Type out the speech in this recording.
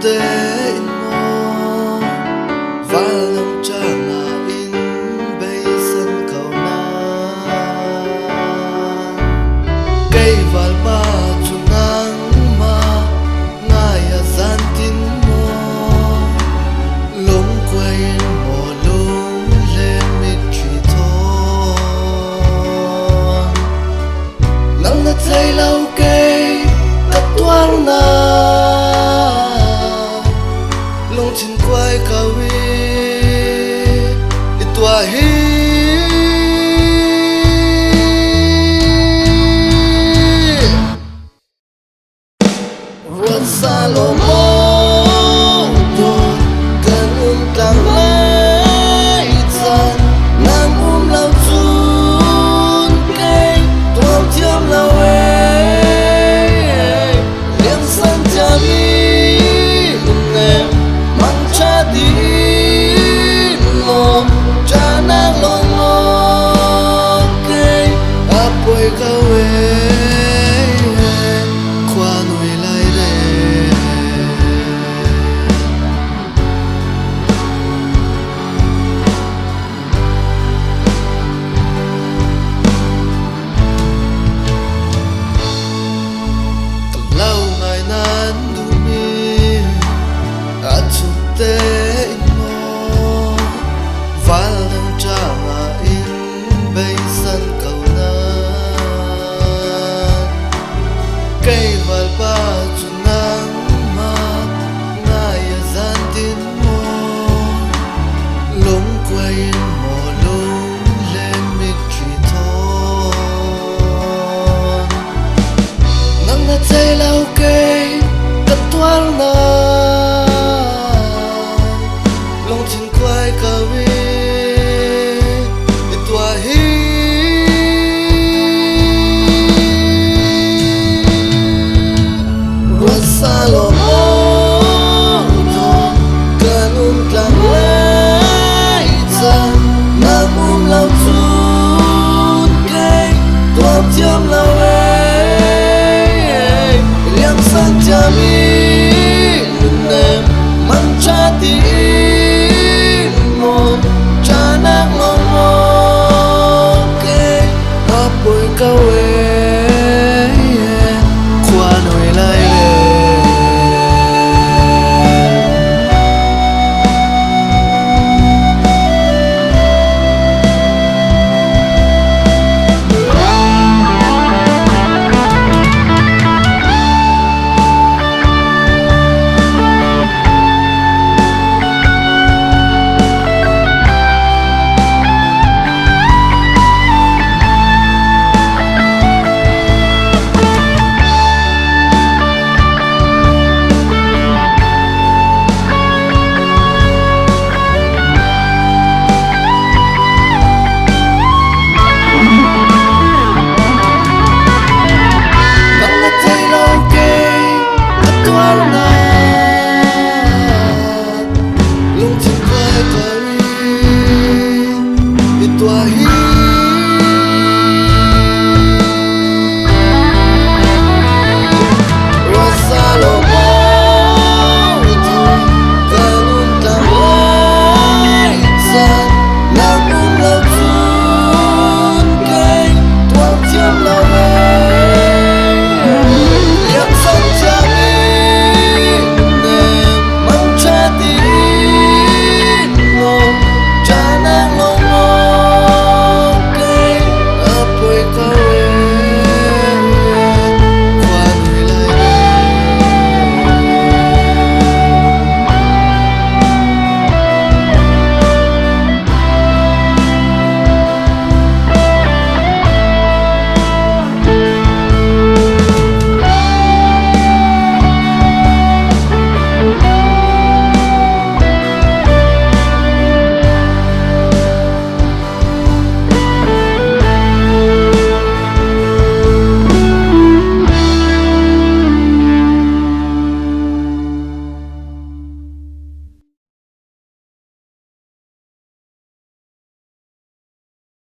te in mo val long changa in bay san cầu na cây val ba chu nang ma ngai a san tin mo lung quay mo lung lên mít chỉ thon nắng đã thấy lâu cây đã toang na lung chin quay kawi itwa hi ruột xa lo mo to gần tang lai chan nang lao chun cây tuang thiam lao liang san cha mi nem mang cha đi mo cha nang long mo cây apoi kawe qua nuôi lại đây lâu ngày nan du mi chút te mo val đang changa in bay san cầu na cây val ba chu nang ma ngai a zan tin mo lung quay mo lung lên mít chỉ thon nắng đã thấy lâu cây đã toang na long chin quay kawi itwa hi ruột xa lo mo to kan tlang lai chan nang lao chun cây tuam thiam lao liang san cha mi nem man cha ti mo cha nang long mo cây apoi kawe qua nuôi lại na